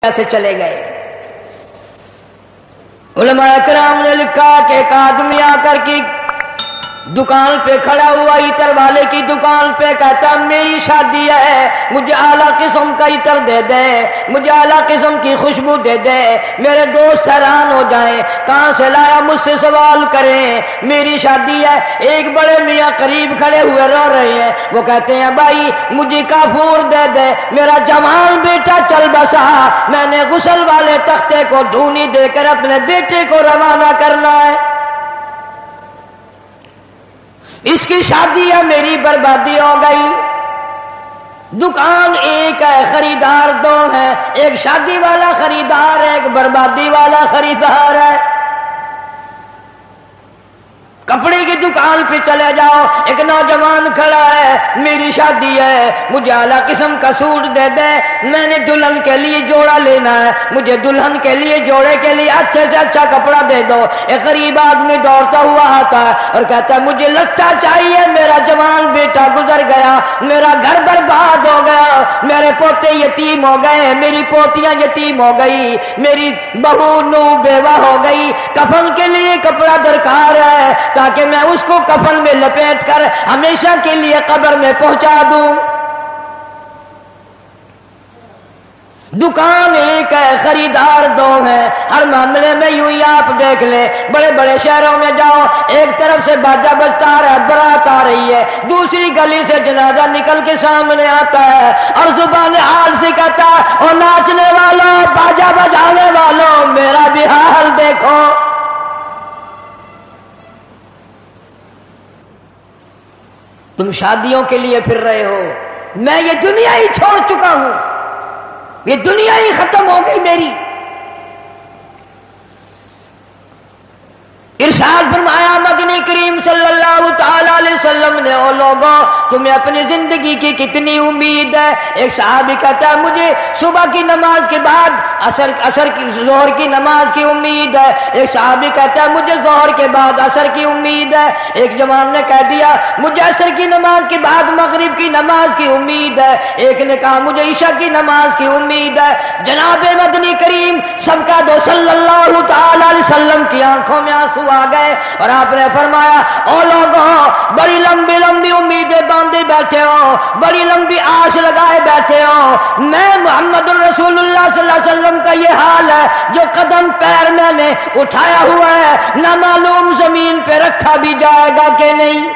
سے چلے گئے۔ علماء کرام نے لکھا کہ ایک آدمی آ کر کی دکان پہ کھڑا ہوا، عطر والے کی دکان پہ، کہتا میری شادی ہے، مجھے اعلیٰ قسم کا عطر دے دے، مجھے اعلیٰ قسم کی خوشبو دے دے، میرے دوست حیران ہو جائیں، کہاں سے لایا، مجھ سے سوال کریں، میری شادی ہے۔ ایک بڑے میاں قریب کھڑے ہوئے رو رہے ہیں، وہ کہتے ہیں بھائی مجھے کافور دے دے، میرا جوان بیٹا چل بسا، میں نے غسل والے تختے کو ڈھونی دے کر اپنے بیٹے کو روانہ کرنا ہے، اس کی شادی ہے، میری بربادی ہو گئی۔ دکان ایک ہے، خریدار دو ہیں، ایک شادی والا خریدار ہے، ایک بربادی والا خریدار ہے۔ کپڑے کی دکان پہ چلے جاؤ، ایک نوجوان کھڑا ہے، میری شادی ہے، مجھے اعلیٰ قسم کا سوٹ دے دے، میں نے دلہن کے لیے جوڑا لینا ہے، مجھے دلہن کے لیے جوڑے کے لیے اچھے سے اچھا کپڑا دے دو۔ ایک غریب آدمی دوڑتا ہوا آتا ہے اور کہتا ہے مجھے لٹا چاہیے، میرا جوان بیٹا گزر گیا، میرا گھر برباد ہو گیا، میرے پوتے یتیم ہو گئے، میری پوتیاں یتیم ہو گئی، میری بہو نو بیوہ ہو گئی، کفن کے لیے کپڑا درکار ہے تاکہ میں اس کو کفن میں لپیٹ کر ہمیشہ کے لیے قبر میں پہنچا دوں۔ دکان ایک ہے، خریدار دو ہیں، ہر معاملے میں یوں ہی آپ دیکھ لیں، بڑے بڑے شہروں میں جاؤ، ایک طرف سے باجا بجتا آ رہا ہے، برات آ رہی ہے، دوسری گلی سے جنازہ نکل کے سامنے آتا ہے اور زبان حال سے کہتا ہے اور ناچنے والوں، باجا بجانے والوں، میرا بھی حال دیکھو۔ تم شادیوں کے لیے پھر رہے ہو، میں یہ دنیا ہی چھوڑ چکا ہوں، یہ دنیا ہی ختم ہو گئی میری۔ ارشاد فرمایا مدنی کریم صلی اللہ تعالی علیہ وسلم نے، او لوگوں تمہیں اپنی زندگی کی کتنی امید ہے؟ ایک صحابی کہتا ہے مجھے صبح کی نماز کے بعد عصر کی ظہر کی نماز کی امید ہے، ایک صحابی کہتا ہے مجھے ظہر کے بعد عصر کی امید ہے، ایک جوان نے کہہ دیا مجھے عصر کی نماز کے بعد مغرب کی نماز کی امید ہے، ایک نے کہا مجھے عشاء کی نماز کی امید ہے۔ جناب مدنی کریم سب کا دو صلی اللہ تعالی علیہ وسلم کی آنکھوں میں آنسو آ گئے اور آپ نے فرمایا او لوگوں بڑی لمبی لمبی امیدیں باندھے بیٹھے ہو، بڑی لمبی آس لگائے بیٹھے ہو، میں محمد الرسول اللہ صلی اللہ علیہ وسلم کا یہ حال ہے، جو قدم پیر میں نے اٹھایا ہوا ہے نہ معلوم زمین پہ رکھا بھی جائے گا کہ نہیں۔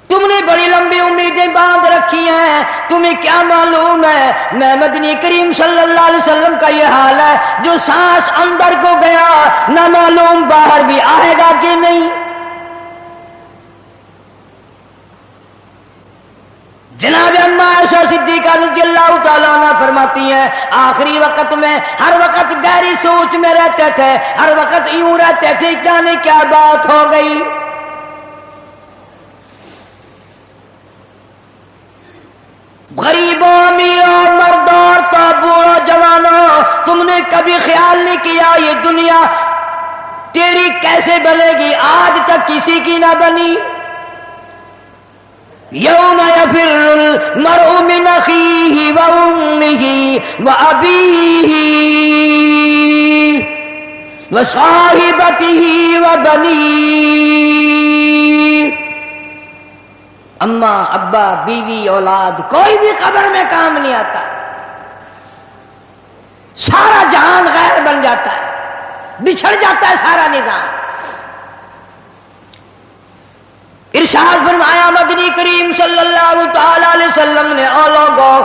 تم نے بڑی لمبی امیدیں باندھ رکھی ہیں، تمہیں کیا معلوم ہے میں مدنی کریم صلی اللہ علیہ وسلم کا یہ حال ہے، جو سانس اندر کو گیا نہ معلوم باہر بھی آئے گا کہ نہیں۔ جناب اما عائشہ صدیقہ رضی اللہ تعالیٰ عنہ فرماتی ہیں آخری وقت میں ہر وقت گہری سوچ میں رہتے تھے، ہر وقت یوں رہتے تھے جانے کیا بات ہو گئی۔ غریبوں امیروں مردوں عورتوں بوڑھوں جوانوں، تم نے کبھی خیال نہیں کیا یہ دنیا تیری کیسے بنے گی؟ آج تک کسی کی نہ بنی۔ یوم یفر المرء من اخیہ وامہ وابیہ وصاحبتہ وبنیہ۔ اماں ابا بیوی اولاد کوئی بھی قبر میں کام نہیں آتا، سارا جہان غیر بن جاتا ہے، بچھڑ جاتا ہے سارا نظام۔ ارشاد فرمایا مدنی کریم صلی اللہ تعالی علیہ وسلم نے او لوگوں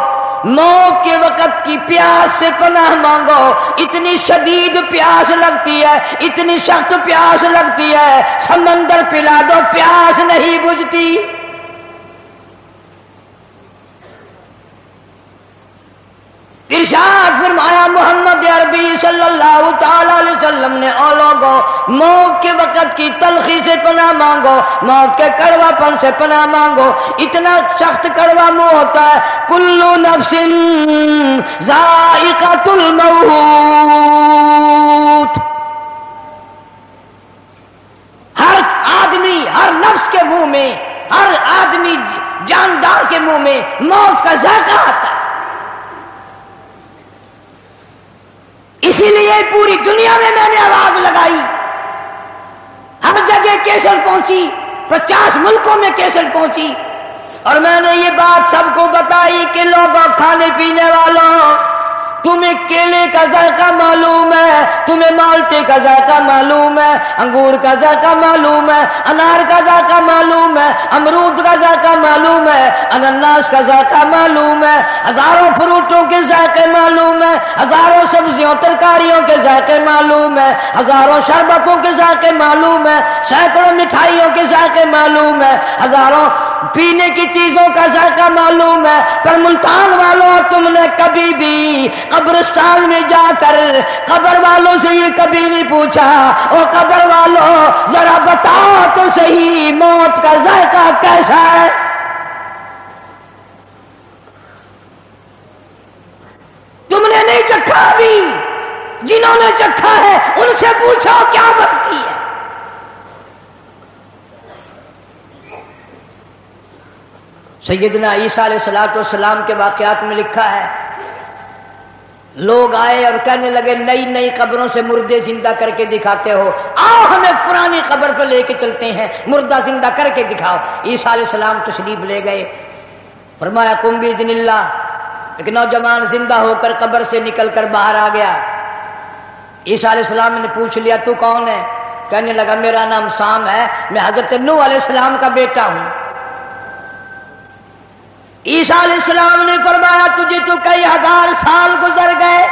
موت کے وقت کی پیاس سے پناہ مانگو، اتنی شدید پیاس لگتی ہے، اتنی سخت پیاس لگتی ہے، سمندر پلا دو پیاس نہیں بجھتی۔ ارشاد فرمایا محمد عربی صلی اللہ تعالی علیہ وسلم نے او لوگوں موت کے وقت کی تلخی سے پناہ مانگو، موت کے کڑوا پن سے پناہ مانگو، اتنا سخت کڑوا منہ ہوتا ہے۔ کل نفس ذائقۃ الموت، ہر آدمی ہر نفس کے منہ میں، ہر آدمی جاندار کے منہ میں موت کا ذائقہ آتا ہے. اسی لیے پوری دنیا میں نے آواز لگائی، ہر جگہ کیسٹ پہنچی، 50 ملکوں میں کیسٹ پہنچی، اور میں نے یہ بات سب کو بتائی کہ لوگوں، کھانے پینے والوں، تمہیں کیلے کا ذائقہ معلوم ہے، تمہیں مالٹے کا ذائقہ معلوم ہے، انگور کا ذائقہ معلوم ہے، انار کا ذائقہ معلوم ہے، امرود کا ذائقہ معلوم ہے، انناس کا ذائقہ معلوم ہے، ہزاروں فروٹوں کے ذائقے معلوم ہے، ہزاروں سبزیوں ترکاریوں کے ذائقے معلوم ہے، ہزاروں شربتوں کے ذائقے معلوم ہے، سینکڑوں مٹھائیوں کے ذائقے معلوم ہے، ہزاروں پینے کی چیزوں کا ذائقہ معلوم ہے. پر ملتان والوں، تم نے کبھی بھی قبرستان میں جا کر قبر والوں سے یہ کبھی نہیں پوچھا، او قبر والوں ذرا بتاؤ تو صحیح موت کا ذائقہ کیسا ہے؟ تم نے نہیں چکھا ابھی، جنہوں نے چکھا ہے ان سے پوچھو کیا بنتی ہے. سیدنا عیسیٰ علیہ السلام کے واقعات میں لکھا ہے، لوگ آئے اور کہنے لگے نئی نئی قبروں سے مردے زندہ کر کے دکھاتے ہو، آؤ ہمیں پرانی قبر پہ لے کے چلتے ہیں، مردہ زندہ کر کے دکھاؤ. عیسیٰ علیہ السلام تشریف لے گئے، فرمایا قم بإذن اللہ. ایک نوجوان زندہ ہو کر قبر سے نکل کر باہر آ گیا. عیسیٰ علیہ السلام نے پوچھ لیا تو کون ہے؟ کہنے لگا میرا نام سام ہے، میں حضرت نوح علیہ السلام کا بیٹا ہوں. عیسیٰ علیہ السلام نے فرمایا تجھے تو کئی ہزار سال گزر گئے،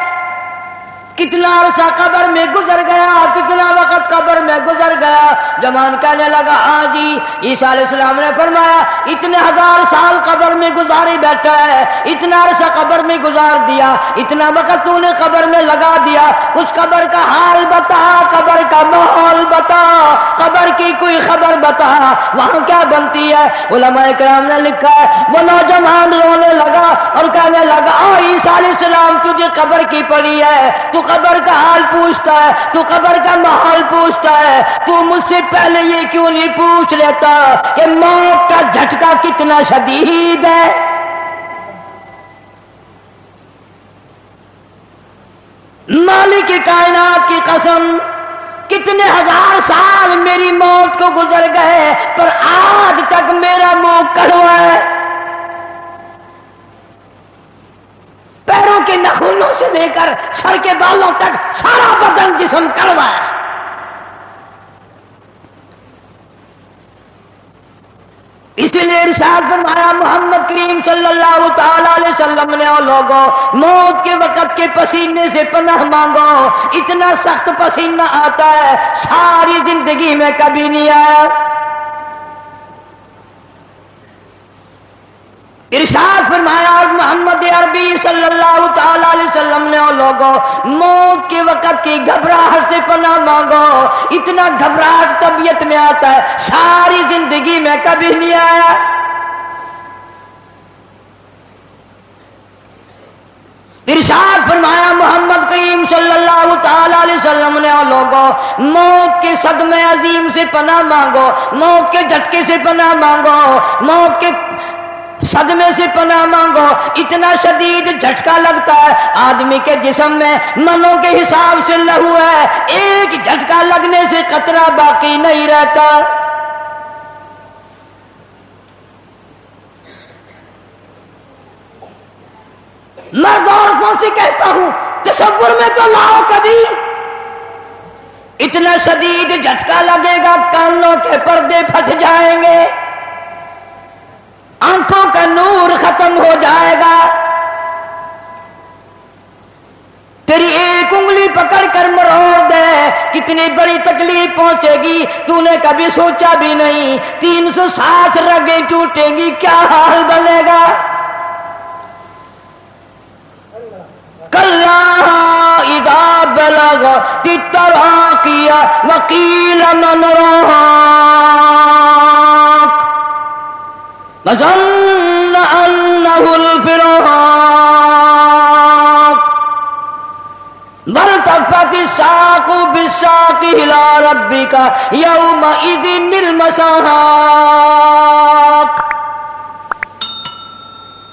کتنا عرصہ قبر میں گزر گیا، کتنا وقت قبر میں گزر گیا. جوان کہنے لگا ہاں جی. عیسیٰ علیہ السلام نے فرمایا اتنے ہزار سال قبر میں گزارے بیٹھا ہے، اتنا عرصہ قبر میں گزار دیا، اتنا وقت تو نے قبر میں لگا دیا، کچھ قبر کا حال بتا، قبر کا ماحول بتا، قبر کی کوئی خبر بتا، وہاں کیا بنتی ہے. علماء کرام نے لکھا ہے وہ نوجوان رونے لگا اور کہنے لگا عیسیٰ علیہ السلام تجھے قبر کی پڑی ہے، تو قبر کا حال پوچھتا ہے، تو قبر کا ماحول پوچھتا ہے، تو مجھ سے پہلے یہ کیوں نہیں پوچھ لیتا کہ موت کا جھٹکا کتنا شدید ہے. مالک کائنات کی قسم کتنے ہزار سال میری موت کو گزر گئے پر آج تک میرا منہ کڑوا ہے، پیروں کے ناخنوں سے لے کر سر کے بالوں تک سارا بدن جسم کڑوا ہے. اسی لیے ارشاد فرمایا محمد کریم صلی اللہ تعالی علیہ وسلم نے اور لوگوں موت کے وقت کے پسینے سے پناہ مانگو، اتنا سخت پسینہ آتا ہے ساری زندگی میں کبھی نہیں آیا. ارشاد فرمایا محمد عربی صلی اللہ تعالی علیہ وسلم نے اور لوگوں موت کے وقت کی گھبراہٹ سے پناہ مانگو، اتنا گھبراہٹ طبیعت میں آتا ہے ساری زندگی میں کبھی نہیں آیا. ارشاد فرمایا محمد کریم صلی اللہ تعالی علیہ وسلم نے اور لوگوں موت کے صدمے عظیم سے پناہ مانگو، موت کے جھٹکے سے پناہ مانگو، موت کے صدمے سے پناہ مانگو. اتنا شدید جھٹکا لگتا ہے آدمی کے جسم میں منوں کے حساب سے لہو ہے، ایک جھٹکا لگنے سے قطرہ باقی نہیں رہتا. مرد عورتوں سے کہتا ہوں تصور میں تو لاؤ کبھی، اتنا شدید جھٹکا لگے گا کانوں کے پردے پھٹ جائیں گے، آنکھوں کا نور ختم ہو جائے گا، تیری ایک انگلی پکڑ کر مروڑ دے کتنی بڑی تکلیف پہنچے گی تو نے کبھی سوچا بھی نہیں. 360 رگیں ٹوٹیں گی کیا حال بنے گا. کلا اذا بلغت التراقی وقیل من راق وظن انه الفراق والتفت الساق بالساق الى ربك يومئذ المساق.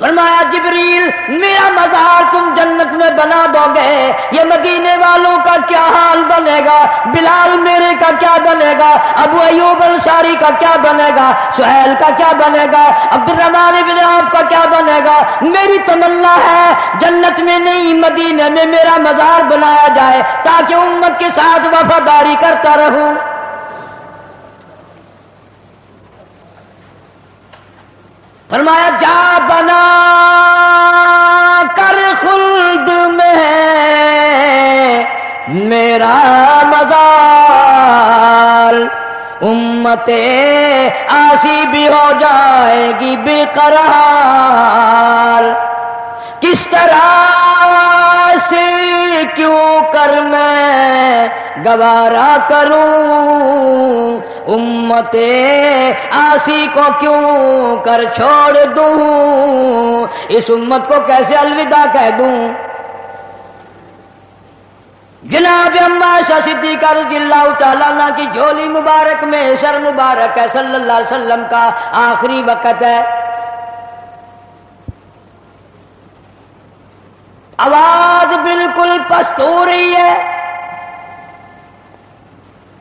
فرمایا جبریل میرا مزار تم جنت میں بنا دو گے، یہ مدینے والوں کا کیا حال بنے گا، بلال میرے کا کیا بنے گا، ابو ایوب انصاری کا کیا بنے گا، سہیل کا کیا بنے گا، عبد الرحمن بن عوف کا کیا بنے گا۔ میری تمنا ہے جنت میں نہیں مدینے میں میرا مزار بنایا جائے تاکہ امت کے ساتھ وفاداری کرتا رہوں۔ فرمایا جا بنا کر خلد میں میرا مزار، امت آسی بھی ہو جائے گی بے قرار۔ کس طرح سے کیوں کر میں گوارا کروں، امت آسی کو کیوں کر چھوڑ دوں، اس امت کو کیسے الوداع کہہ دوں۔ جناب عائشہ صدیقہ رضی اللہ تعالیٰ عنہ کی جھولی مبارک میں سر مبارک ہے، صلی اللہ علیہ وسلم کا آخری وقت ہے، آواز بالکل پست ہو رہی ہے،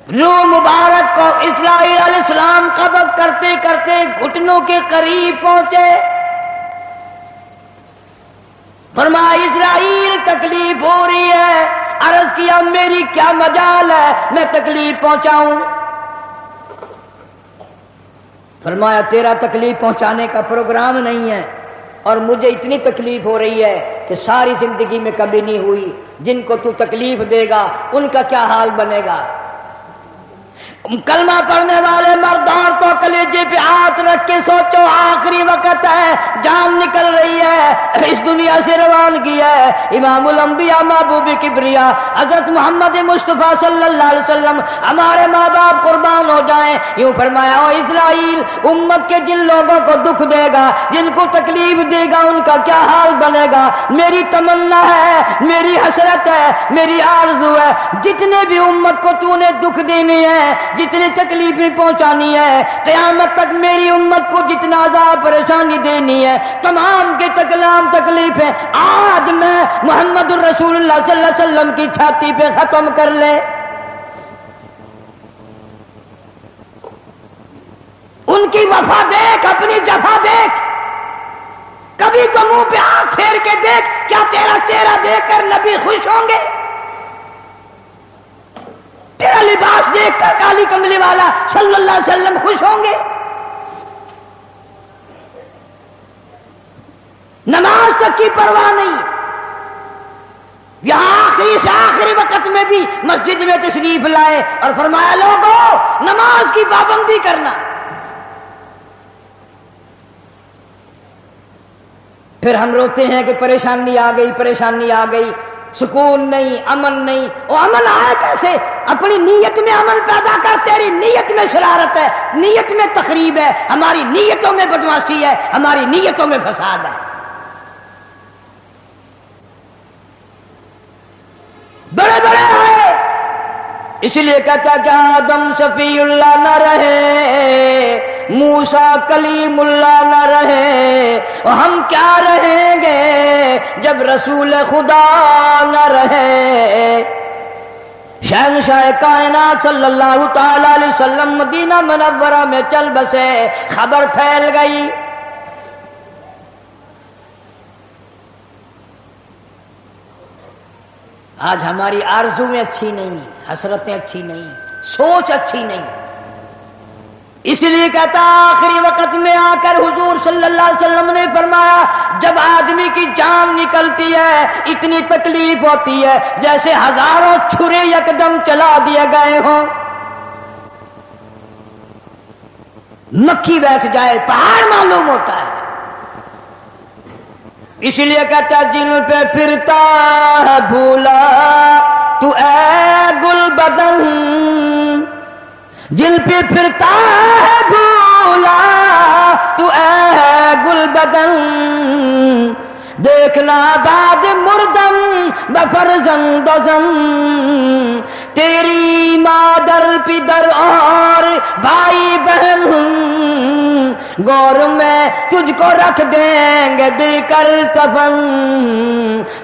روح مبارک کو اسرائیل علیہ السلام قبض کرتے کرتے گھٹنوں کے قریب پہنچے۔ فرمایا اسرائیل تکلیف ہو رہی ہے، عرض کیا میری کیا مجال ہے میں تکلیف پہنچاؤں۔ فرمایا تیرا تکلیف پہنچانے کا پروگرام نہیں ہے، اور مجھے اتنی تکلیف ہو رہی ہے کہ ساری زندگی میں کبھی نہیں ہوئی، جن کو تو تکلیف دے گا ان کا کیا حال بنے گا۔ کلمہ پڑھنے والے مردار تو کلیجے پہ ہاتھ رکھ کے سوچو، آخری وقت ہے، جان نکل رہی ہے، اس دنیا سے روانگی ہے۔ امام الانبیاء محبوب کبریا حضرت محمد مصطفیٰ صلی اللہ علیہ وسلم ہمارے ماں باپ قربان ہو جائیں، یوں فرمایا او اسرائیل، امت کے جن لوگوں کو دکھ دے گا، جن کو تکلیف دے گا، ان کا کیا حال بنے گا۔ میری تمنا ہے، میری حسرت ہے، میری آرزو ہے، جتنے بھی امت کو تو نے دکھ دینے ہیں، جتنی تکلیفیں پہنچانی ہے، قیامت تک میری امت کو جتنا عذاب پریشانی دینی ہے، تمام کے تکلام تکلیفیں آج میں محمد الرسول اللہ صلی اللہ علیہ وسلم کی چھاتی پہ ختم کر لے۔ ان کی وفا دیکھ، اپنی جفا دیکھ، کبھی تو منہ پہ آنکھ پھیر کے دیکھ، کیا تیرا چہرہ دیکھ کر نبی خوش ہوں گے؟ تیرا لباس دیکھ کر کالی کملی والا صلی اللہ علیہ وسلم خوش ہوں گے؟ نماز تک کی پرواہ نہیں، یہاں آخری سے آخری وقت میں بھی مسجد میں تشریف لائے اور فرمایا لوگوں نماز کی پابندی کرنا۔ پھر ہم روتے ہیں کہ پریشانی آ گئی، پریشانی آ گئی، سکون نہیں، امن نہیں۔ وہ امن آیا کیسے؟ اپنی نیت میں امن پیدا کر، تیری نیت میں شرارت ہے، نیت میں تخریب ہے، ہماری نیتوں میں بدمعاشی ہے، ہماری نیتوں میں فساد ہے۔ بڑے بڑے آئے، اس لیے کہتا کہ آدم صفی اللہ نہ رہے، موسیٰ کلیم اللہ نہ رہے، اور ہم کیا رہیں گے جب رسول خدا نہ رہے۔ شہنشاہ کائنات صلی اللہ تعالی علیہ وسلم مدینہ منورہ میں چل بسے، خبر پھیل گئی۔ آج ہماری آرزویں اچھی نہیں، حسرتیں اچھی نہیں، سوچ اچھی نہیں، اس لیے کہتا آخری وقت میں آ کر حضور صلی اللہ علیہ وسلم نے فرمایا جب آدمی کی جان نکلتی ہے اتنی تکلیف ہوتی ہے جیسے ہزاروں چھرے یکدم چلا دیے گئے ہوں، مکھی بیٹھ جائے پہاڑ معلوم ہوتا ہے۔ اس لیے کہتا جن پہ پھرتا ہے بھولا تو اے گل بدن، جن پہ پھرتا ہے بھولا تو اے گل بدن، دیکھنا بعد مردم بفرزند و زن، تیری مادر پدر اور بھائی بہن گور میں تجھ کو رکھ دیں گے دے کر کفن،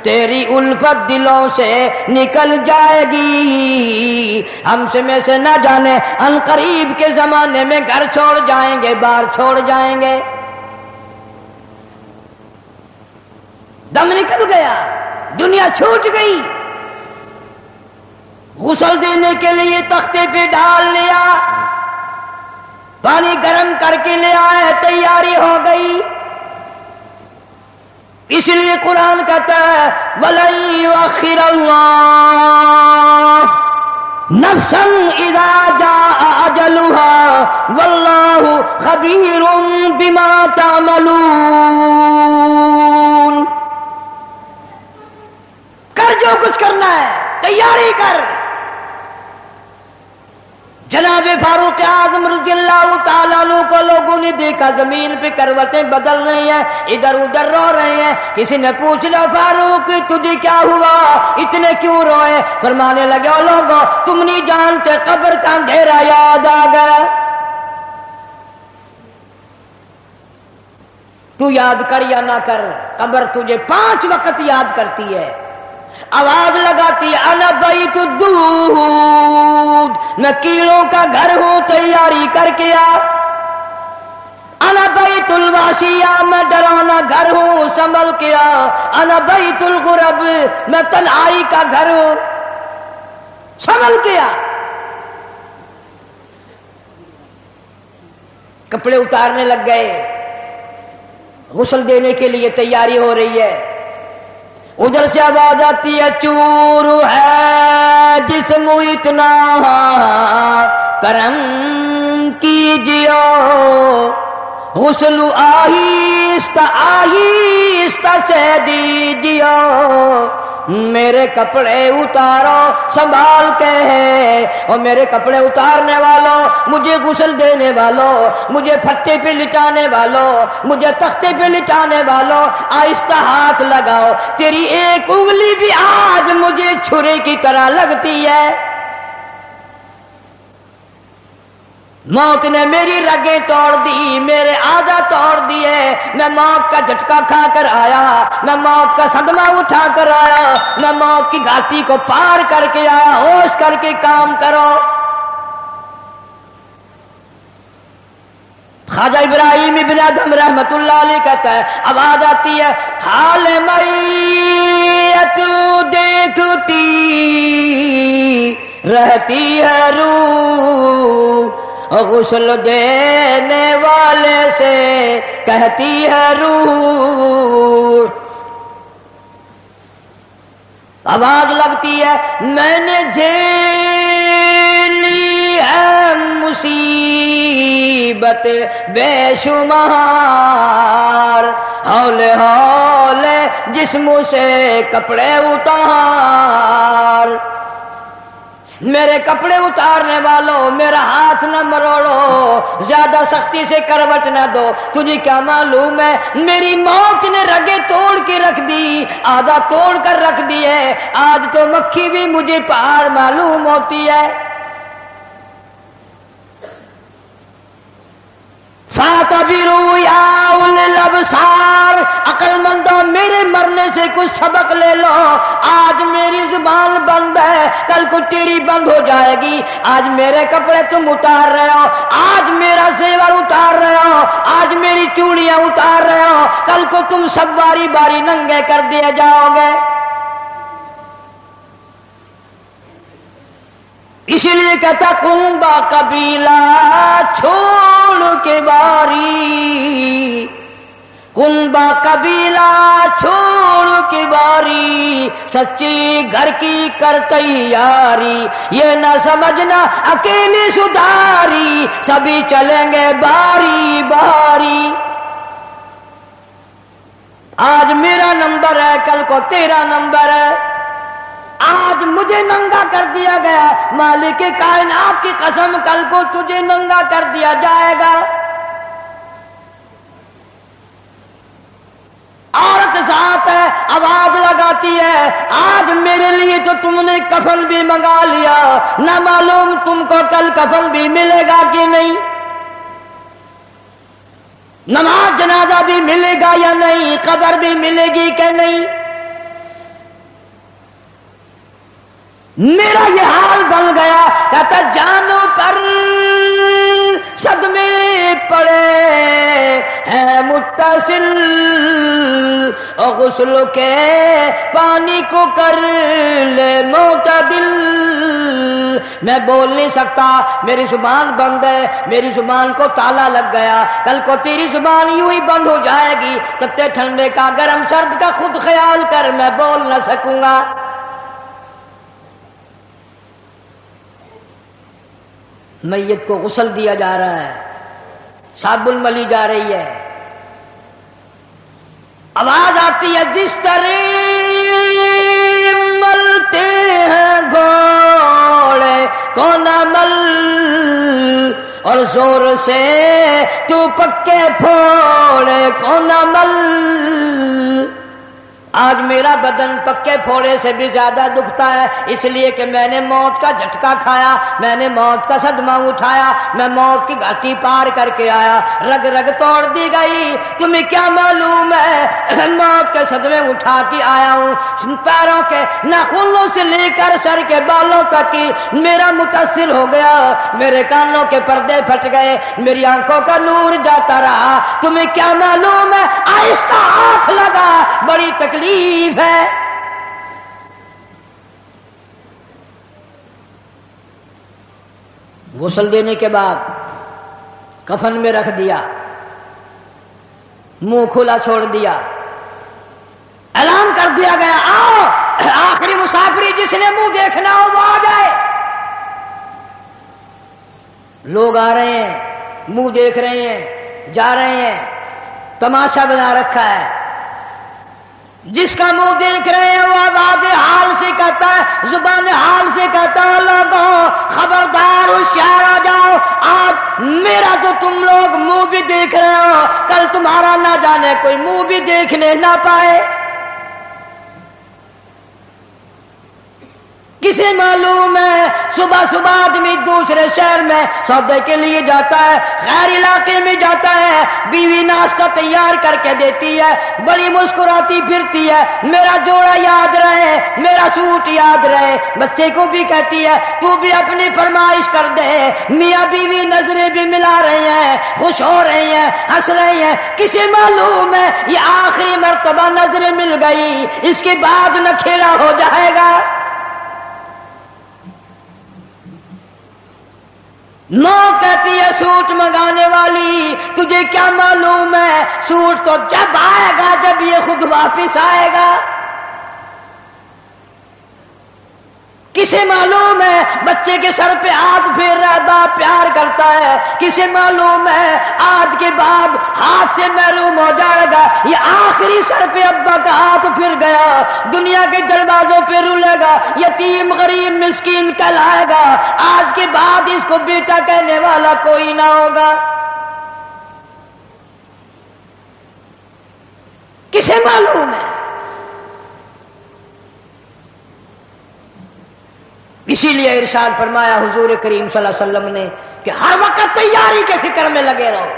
تیری الفت دلوں سے نکل جائے گی، ہم سے میں سے نہ جانے ان قریب کے زمانے میں گھر چھوڑ جائیں گے، بار چھوڑ جائیں گے۔ دم نکل گیا، دنیا چھوٹ گئی، غسل دینے کے لیے تختے پہ ڈال لیا، پانی گرم کر کے لے آئے، تیاری ہو گئی۔ اس لیے قرآن کہتا ہے وَلَن يُؤَخِّرَ اللَّهُ نَفْسًا إِذَا جَاءَ أَجَلُهَا وَاللَّهُ خَبِيرٌ بِمَا تَعْمَلُونَ۔ کر جو کچھ کرنا ہے، تیاری کر۔ جناب فاروق اعظم رضی اللہ تعالیٰ عنہ کو لوگوں نے دیکھا زمین پہ کروٹیں بدل رہی ہیں، ادھر ادھر رو رہے ہیں۔ کسی نے پوچھ لیا فاروق تجھے کیا ہوا، اتنے کیوں روئے؟ فرمانے لگے او لوگوں تم نہیں جانتے قبر کا اندھیرا یاد آ گیا۔ تو یاد کر یا نہ کر، قبر تجھے 5 وقت یاد کرتی ہے، آواز لگاتی ہے انا بیت الدود، میں کیڑوں کا گھر ہوں تیاری کر کے آ۔ انا بیت الواشیہ، میں ڈرانا گھر ہوں سنبھل کے آ۔ انا بیت الغرب، میں تنہائی کا گھر ہوں سنبھل کے آ۔ کپڑے اتارنے لگ گئے، غسل دینے کے لیے تیاری ہو رہی ہے۔ ادھر سے آواز آتی ہے چور ہے جسم اتنا کرم کیجیے، غسل آہستہ آہستہ سے دیجیے، میرے کپڑے اتارو سنبھال کے، اور میرے کپڑے اتارنے والوں، مجھے غسل دینے والوں، مجھے پھٹے پہ لٹانے والوں، مجھے تختے پہ لٹانے والوں، آہستہ ہاتھ لگاؤ، تیری ایک انگلی بھی آج مجھے چھری کی طرح لگتی ہے۔ موت نے میری رگیں توڑ دی، میرے اعضاء توڑ دیے، میں موت کا جھٹکا کھا کر آیا، میں موت کا صدمہ اٹھا کر آیا، میں موت کی گھاٹی کو پار کر کے آیا، ہوش کر کے کام کرو۔ خواجہ ابراہیم ابن ادہم رحمت اللہ علیہ کہتا ہے آواز آتی ہے حال میت دیکھتی رہتی ہے روح، غسل دینے والے سے کہتی ہے روح۔ آواز لگتی ہے میں نے جھیلی ہے مصیبت بے شمار، ہولے ہولے جسم سے کپڑے اتار، میرے کپڑے اتارنے والوں میرا ہاتھ نہ مروڑو، زیادہ سختی سے کروٹ نہ دو، تجھے کیا معلوم ہے میری موت نے رگیں توڑ کے رکھ دی، آدھا توڑ کر رکھ دی ہے، آج تو مکھی بھی مجھے پار معلوم ہوتی ہے۔ فَاعْتَبِرُوا يَا أُولِي الْأَبْصَارِ، عقل مندوں میرے مرنے سے کچھ سبق لے لو، آج میری زبان بند ہے کل کو تیری بند ہو جائے گی، آج میرے کپڑے تم اتار رہے ہو، آج میرا زیور اتار رہے ہو، آج میری چوڑیاں اتار رہے ہو، کل کو تم سب باری باری ننگے کر دیے جاؤ گے۔ اسی لیے کہتا کنبا قبیلہ چھوڑ کے باری، کنبا قبیلہ چھوڑ کے باری، سچی گھر کی کر تیاری، یہ نہ سمجھنا اکیلی سدھاری، سبھی چلیں گے باری باری۔ آج میرا نمبر ہے کل کو تیرا نمبر ہے، آج مجھے ننگا کر دیا گیا، مالک کائنات کی قسم کل کو تجھے ننگا کر دیا جائے گا۔ عورت ذات ہے آواز لگاتی ہے آج میرے لیے تو تم نے کفن بھی منگا لیا، نہ معلوم تم کو کل کفن بھی ملے گا کہ نہیں۔ نماز جنازہ بھی ملے گا یا نہیں، قبر بھی ملے گی کہ نہیں؟ میرا یہ حال بن گیا، کہتا جانوں پر صدمے پڑے ہیں متصل، اور غسل کے پانی کو کر لے معتدل۔ میں بول نہیں سکتا، میری زبان بند ہے، میری زبان کو تالا لگ گیا، کل کو تیری زبان یوں ہی بند ہو جائے گی، تتے ٹھنڈے کا گرم سرد کا خود خیال کر، میں بول نہ سکوں گا۔ میت کو غسل دیا جا رہا ہے، صابن ملی جا رہی ہے، آواز آتی ہے جس طرح ملتے ہیں گھوڑے کو نہ مل، اور زور سے تو پکے پھوڑے کو نہ مل۔ آج میرا بدن پکے پھوڑے سے بھی زیادہ دکھتا ہے، اس لیے کہ میں نے موت کا جھٹکا کھایا، میں نے موت کا صدمہ اٹھایا، میں موت کی گھاٹی پار کر کے آیا، رگ رگ توڑ دی گئی۔ تمہیں کیا معلوم ہے موت کے صدمے اٹھا کے آیا ہوں، پیروں کے ناخنوں سے لے کر سر کے بالوں تک کی میرا متاثر ہو گیا، میرے کانوں کے پردے پھٹ گئے، میری آنکھوں کا نور جاتا رہا۔ تمہیں کیا معلوم ہے آہستہ ہاتھ لگا، بڑی تکلیف ہے۔ غسل دینے کے بعد کفن میں رکھ دیا، منہ کھلا چھوڑ دیا، اعلان کر دیا گیا آؤ آخری مسافری جس نے منہ دیکھنا ہو وہ آ جائے۔ لوگ آ رہے ہیں، منہ دیکھ رہے ہیں، جا رہے ہیں، تماشا بنا رکھا ہے۔ جس کا منہ دیکھ رہے ہیں وہ آواز حال سے کہتا ہے، زبان حال سے کہتا ہے لوگوں خبردار ہوشیار آ جاؤ، آج میرا تو تم لوگ منہ بھی دیکھ رہے ہو، کل تمہارا نہ جانے کوئی منہ بھی دیکھنے نہ پائے۔ کسے معلوم ہے صبح صبح آدمی دوسرے شہر میں سودے کے لیے جاتا ہے، غیر علاقے میں جاتا ہے، بیوی ناشتہ تیار کر کے دیتی ہے، بڑی مسکراتی پھرتی ہے، میرا جوڑا یاد رہے، میرا سوٹ یاد رہے، بچے کو بھی کہتی ہے تو بھی اپنی فرمائش کر دے، میاں بیوی نظریں بھی ملا رہے ہیں، خوش ہو رہے ہیں، ہنس رہے ہیں۔ کسے معلوم ہے یہ آخری مرتبہ نظریں مل گئی، اس کے بعد نہ کھیلا ہو جائے گا۔ موت کہتی ہے سوٹ منگانے والی تجھے کیا معلوم ہے سوٹ تو جب آئے گا جب یہ خود واپس آئے گا۔ کسے معلوم ہے بچے کے سر پہ ہاتھ پھیر رہا باپ پیار کرتا ہے، کسے معلوم ہے آج کے بعد ہاتھ سے محروم ہو جائے گا، یہ آخری سر پہ ابا کا ہاتھ پھر گیا، دنیا کے دروازوں پہ رولے گا، یتیم غریب مسکین کہلائے گا، آج کے بعد اس کو بیٹا کہنے والا کوئی نہ ہوگا۔ کسے معلوم ہے؟ اسی لیے ارشاد فرمایا حضور کریم صلی اللہ علیہ وسلم نے کہ ہر وقت تیاری کے فکر میں لگے رہو۔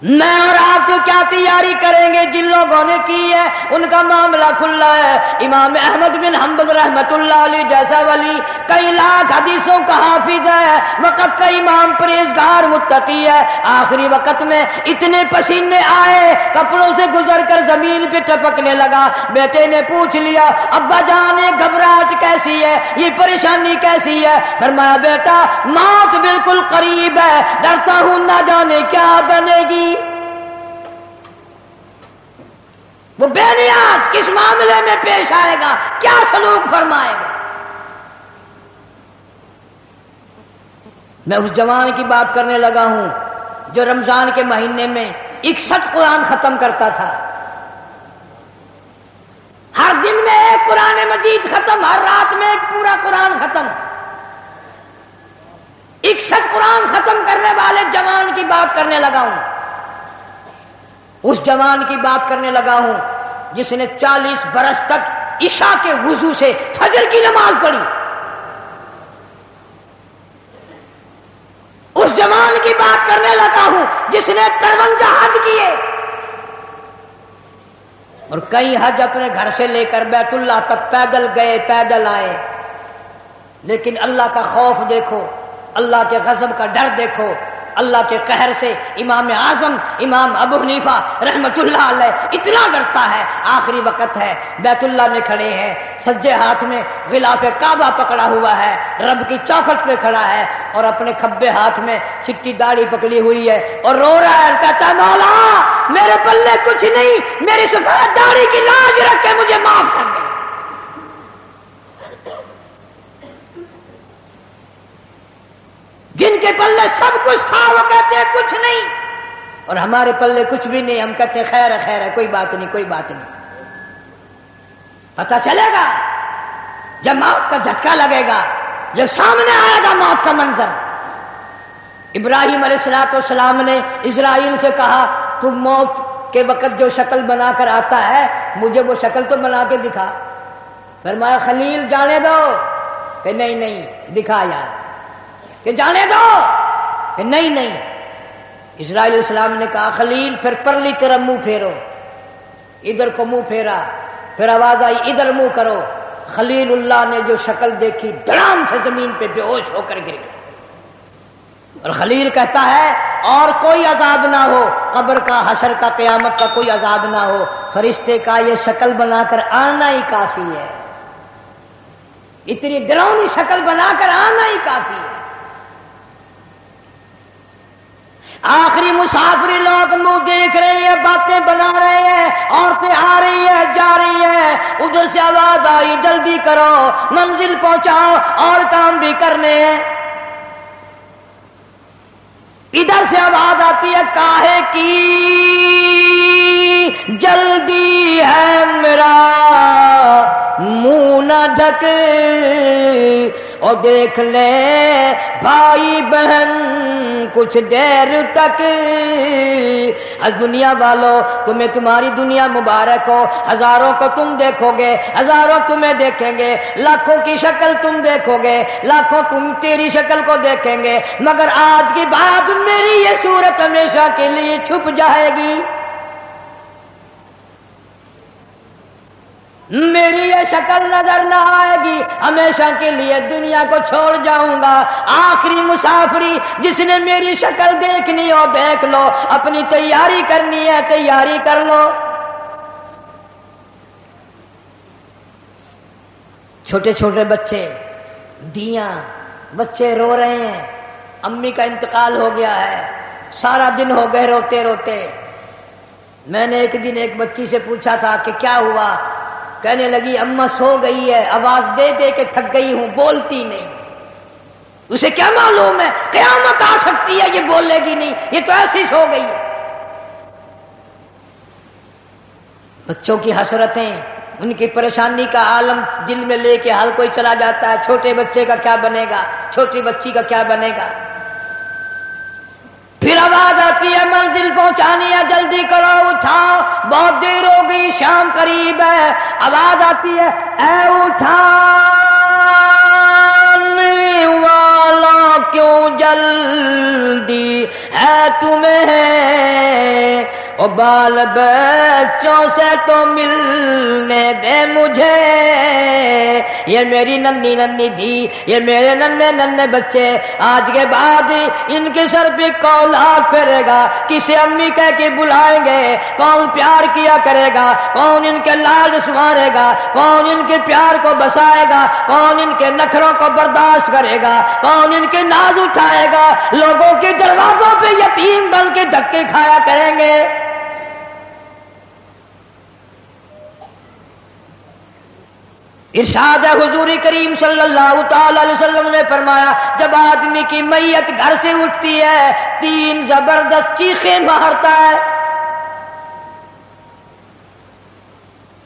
میں اور آپ تو کیا تیاری کریں گے، جن لوگوں نے کی ہے ان کا معاملہ کھلا ہے۔ امام احمد بن حنبل رحمت اللہ علیہ جیسا ولی کئی لاکھ حدیثوں کا حافظ ہے، وقت کا امام پرہیزگار متقی ہے، آخری وقت میں اتنے پسینے آئے کپڑوں سے گزر کر زمین پہ ٹپکنے لگا۔ بیٹے نے پوچھ لیا ابا جان گھبراہٹ کیسی ہے، یہ پریشانی کیسی ہے؟ فرمایا بیٹا موت بالکل قریب ہے، ڈرتا ہوں نہ جانے کیا بنے گی۔ وہ بے نیاز کس معاملے میں پیش آئے گا، کیا سلوک فرمائے گا۔ میں اس جوان کی بات کرنے لگا ہوں جو رمضان کے مہینے میں 61 قرآن ختم کرتا تھا، ہر دن میں ایک قرآن مجید ختم، ہر رات میں ایک پورا قرآن ختم۔ 61 قرآن ختم کرنے والے جوان کی بات کرنے لگا ہوں، اس جوان کی بات کرنے لگا ہوں جس نے 40 برس تک عشاء کے وضو سے فجر کی نماز پڑھی۔ اس جوان کی بات کرنے لگا ہوں جس نے 53 حج کیے اور کئی حج اپنے گھر سے لے کر بیت اللہ تک پیدل گئے پیدل آئے، لیکن اللہ کا خوف دیکھو، اللہ کے غضب کا ڈر دیکھو، اللہ کے قہر سے امام اعظم امام ابو حنیفہ رحمت اللہ علیہ اتنا ڈرتا ہے، آخری وقت ہے، بیت اللہ میں کھڑے ہیں، سجے ہاتھ میں غلاف کعبہ پکڑا ہوا ہے، رب کی چوکھٹ پہ کھڑا ہے اور اپنے کھبے ہاتھ میں چٹی داڑھی پکڑی ہوئی ہے اور رو رہا ہے، کہتا ہے مولا میرے پلے کچھ نہیں، میری سفید داڑھی کی لاج رکھ کے مجھے معاف کر دے۔ جن کے پلے سب کچھ تھا وہ کہتے ہیں کچھ نہیں، اور ہمارے پلے کچھ بھی نہیں، ہم کہتے ہیں خیر ہے خیر ہے، کوئی بات نہیں کوئی بات نہیں۔ پتہ چلے گا جب موت کا جھٹکا لگے گا، جب سامنے آئے گا موت کا منظر۔ ابراہیم علیہ السلام نے اسرائیل سے کہا تم موت کے وقت جو شکل بنا کر آتا ہے مجھے وہ شکل تو بنا کے دکھا۔ فرمایا خلیل جانے دو، کہ نہیں نہیں دکھا یار، کہ جانے دو، کہ نہیں نہیں۔ اسرائیل علیہ السلام نے کہا خلیل پھر پرلی طرف منہ پھیرو، ادھر کو منہ پھیرا، پھر آواز آئی ادھر منہ کرو۔ خلیل اللہ نے جو شکل دیکھی دھڑام سے زمین پہ بے ہوش ہو کر گر گیا، اور خلیل کہتا ہے اور کوئی عذاب نہ ہو، قبر کا حشر کا قیامت کا کوئی عذاب نہ ہو، فرشتے کا یہ شکل بنا کر آنا ہی کافی ہے، اتنی ڈراؤنی شکل بنا کر آنا ہی کافی ہے۔ آخری مسافری لوگ منہ دیکھ رہے ہیں، باتیں بنا رہے ہیں، عورتیں آ رہی ہیں جا رہی ہیں، ادھر سے آواز آئی جلدی کرو منزل پہنچاؤ اور کام بھی کرنے ہیں۔ ادھر سے آواز آتی ہے کاہے کی جلدی ہے میرا منہ نہ ڈھک، اور دیکھ لے بھائی بہن کچھ دیر تک، از دنیا والوں تمہیں تمہاری دنیا مبارک ہو، ہزاروں کو تم دیکھو گے، ہزاروں تمہیں دیکھیں گے، لاکھوں کی شکل تم دیکھو گے، لاکھوں تم تیری شکل کو دیکھیں گے، مگر آج کی بات میری یہ صورت ہمیشہ کے لیے چھپ جائے گی، میری یہ شکل نظر نہ آئے گی، ہمیشہ کے لیے دنیا کو چھوڑ جاؤں گا۔ آخری مسافری جس نے میری شکل دیکھنی ہو دیکھ لو، اپنی تیاری کرنی ہے تیاری کر لو۔ چھوٹے چھوٹے بچے، دیاں، بچے رو رہے ہیں، امی کا انتقال ہو گیا ہے، سارا دن ہو گئے روتے روتے۔ میں نے ایک دن ایک بچی سے پوچھا تھا کہ کیا ہوا، کہنے لگی اماں سو گئی ہے، آواز دے دے کے تھک گئی ہوں، بولتی نہیں۔ اسے کیا معلوم ہے قیامت آ سکتی ہے، یہ بولے گی نہیں، یہ تو ایسی سو گئی ہے۔ بچوں کی حسرتیں، ان کی پریشانی کا عالم دل میں لے کے ہر کوئی چلا جاتا ہے، چھوٹے بچے کا کیا بنے گا، چھوٹی بچی کا کیا بنے گا۔ پھر آواز آتی ہے منزل پہنچانی ہے، جلدی کرو اٹھاؤ، بہت دیر ہو گئی، شام قریب ہے۔ آواز آتی ہے اے اٹھانے والا کیوں جلدی ہے تمہیں، او بال بچوں سے تو ملنے دے مجھے، یہ میری ننھی ننھی تھی، یہ میرے ننھے ننھے بچے، آج کے بعد ان کے سر پہ کون ہاتھ پھیرے گا، کسے امی کہہ کے بلائیں گے، کون پیار کیا کرے گا، کون ان کے لاڈ سنوارے گا، کون ان کے پیار کو بسائے گا، کون ان کے نخروں کو برداشت کرے گا، کون ان کے ناز اٹھائے گا، لوگوں کے دروازوں پہ یتیم بن کے دھکے کھایا کریں گے۔ ارشاد ہے حضور کریم صلی اللہ تعالی علیہ وسلم نے فرمایا جب آدمی کی میت گھر سے اٹھتی ہے 3 زبردست چیخیں مارتا ہے،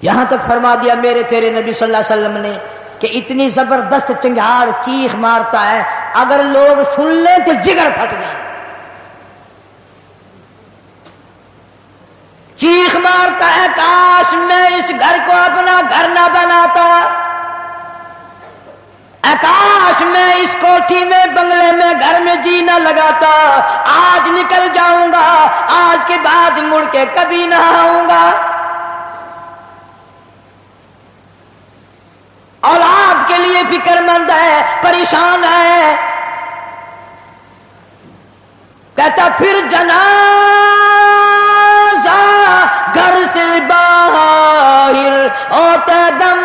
یہاں تک فرما دیا میرے تیرے نبی صلی اللہ علیہ وسلم نے کہ اتنی زبردست چنگھاڑ چیخ مارتا ہے اگر لوگ سن لیں تو جگر پھٹ جائے۔ چیخ مارتا ہے کاش میں اس گھر کو اپنا گھر نہ بناتا، کاش میں اس کوٹھی میں بنگلے میں گھر میں جی نہ لگاتا، آج نکل جاؤں گا، آج کے بعد مڑ کے کبھی نہ آؤں گا۔ اولاد کے لیے فکر مند ہے، پریشان ہے، کہتا پھر جنازہ گھر سے باہر ہوتا دم،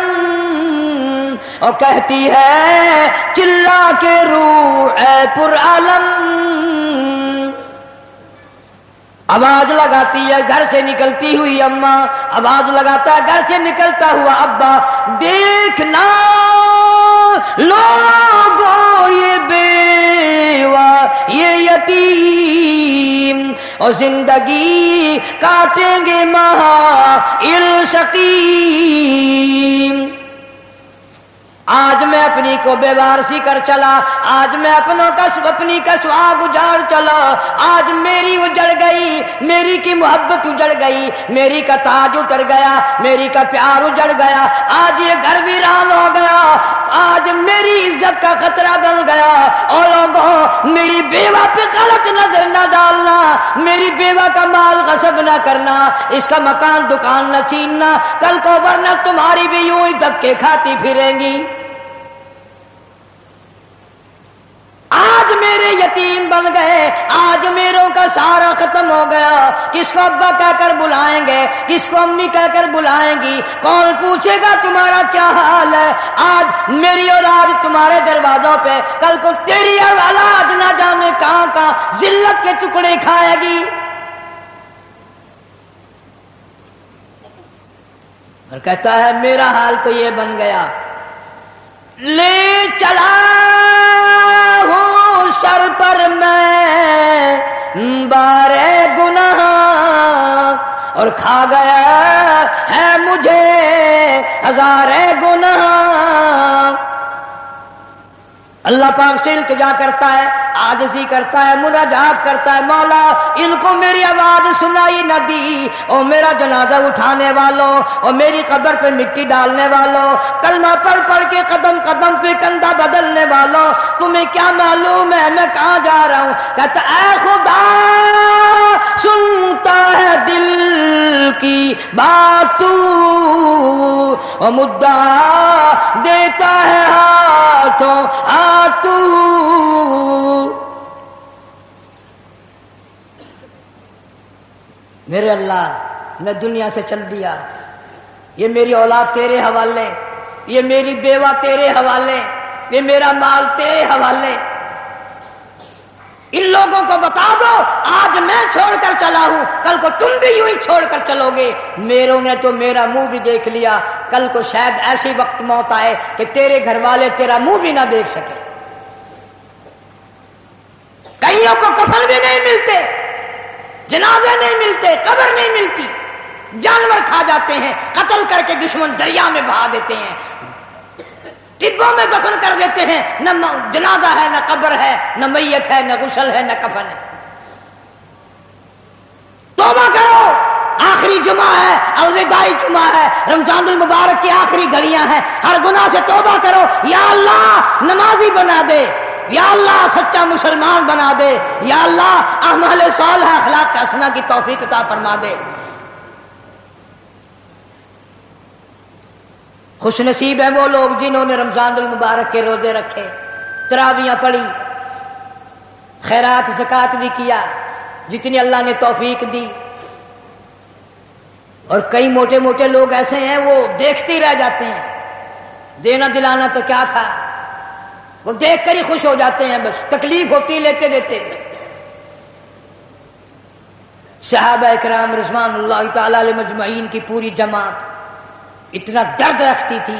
اور کہتی ہے چلا کے روح اے پر عالم، آواز لگاتی ہے گھر سے نکلتی ہوئی اماں، آواز لگاتا ہے گھر سے نکلتا ہوا ابا، دیکھنا لوگوں یہ بیوہ یہ یتیم، اور زندگی کاٹیں گے محائل شقیم۔ آج میں اپنی کو بے وارسی کر چلا، آج میں اپنی کا سہاگ اجاڑ چلا، آج میری اجڑ گئی، میری کی محبت اجڑ گئی، میری کا تاج اتر گیا، میری کا پیار اجڑ گیا، آج یہ گھر ویران ہو گیا، آج میری عزت کا خطرہ بن گیا۔ اور لوگوں میری بیوہ پہ غلط نظر نہ ڈالنا، میری بیوہ کا مال غصب نہ کرنا، اس کا مکان دکان نہ چھیننا، کل کو ورنہ تمہاری بھی یوں ہی دبکے کھاتی پھریں گی۔ آج میرے یتیم بن گئے، آج میروں کا سارا ختم ہو گیا، کس کو ابا کہہ کر بلائیں گے، کس کو امی کہہ کر بلائیں گی، کون پوچھے گا تمہارا کیا حال ہے؟ آج میری اولاد تمہارے دروازوں پہ، کل کو تیری اولاد نہ جانے کہاں کہاں ذلت کے ٹکڑے کھائے گی۔ اور کہتا ہے میرا حال تو یہ بن گیا، لے چلا ہوں سر پر میں بارے گناہ، اور کھا گیا ہے مجھے ہزارے گناہ۔ اللہ پاک سے التجا کرتا ہے، عاجزی کرتا ہے، مناجات کرتا ہے، مولا ان کو میری آواز سنائی نہ دی، اور میرا جنازہ اٹھانے والوں اور میری قبر پہ مٹی ڈالنے والوں، کلمہ پڑھ پڑھ کے قدم قدم پہ کندھا بدلنے والوں، تمہیں کیا معلوم ہے میں کہاں جا رہا ہوں؟ کہتا اے خدا سنتا ہے دل کی بات تو، اور مدعا دیتا ہے ہاتھوں تو۔ میرے اللہ میں دنیا سے چل دیا، یہ میری اولاد تیرے حوالے، یہ میری بیوہ تیرے حوالے، یہ میرا مال تیرے حوالے، ان لوگوں کو بتا دو آج میں چھوڑ کر چلا ہوں، کل کو تم بھی یوں ہی چھوڑ کر چلو گے۔ میروں نے تو میرا منہ بھی دیکھ لیا، کل کو شاید ایسی وقت موت آئے کہ تیرے گھر والے تیرا منہ بھی نہ دیکھ سکے۔ کئیوں کو کفن بھی نہیں ملتے، جنازے نہیں ملتے، قبر نہیں ملتی، جانور کھا جاتے ہیں، قتل کر کے دشمن دریا میں بہا دیتے ہیں، ٹبوں میں دفن کر دیتے ہیں، نہ جنازہ ہے، نہ قبر ہے، نہ میت ہے، نہ غسل ہے، نہ کفن ہے۔ توبہ کرو، آخری جمعہ ہے، الوداعی جمعہ ہے، رمضان المبارک کی آخری گھڑیاں ہیں، ہر گناہ سے توبہ کرو، یا اللہ نمازی بنا دے، یا اللہ سچا مسلمان بنا دے، یا اللہ اعمال صالحہ اخلاق حسنہ کی توفیق عطا فرما دے۔ خوش نصیب ہیں وہ لوگ جنہوں نے رمضان المبارک کے روزے رکھے، تراویاں پڑھی، خیرات زکات بھی کیا جتنی اللہ نے توفیق دی۔ اور کئی موٹے موٹے لوگ ایسے ہیں وہ دیکھتے ہی رہ جاتے ہیں، دینا دلانا تو کیا تھا، وہ دیکھ کر ہی خوش ہو جاتے ہیں، بس تکلیف ہوتی لیتے دیتے۔ صحابہ اکرام رضوان اللہ تعالی علیہ مجمعین کی پوری جماعت اتنا درد رکھتی تھی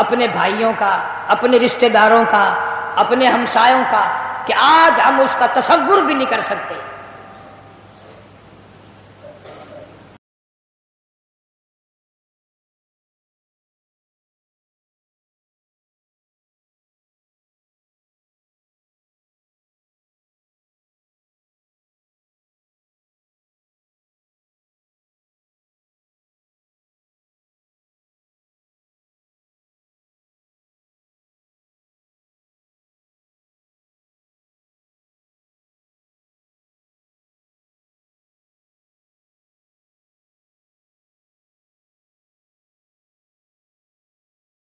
اپنے بھائیوں کا، اپنے رشتہ داروں کا، اپنے ہمسایوں کا، کہ آج ہم اس کا تصور بھی نہیں کر سکتے۔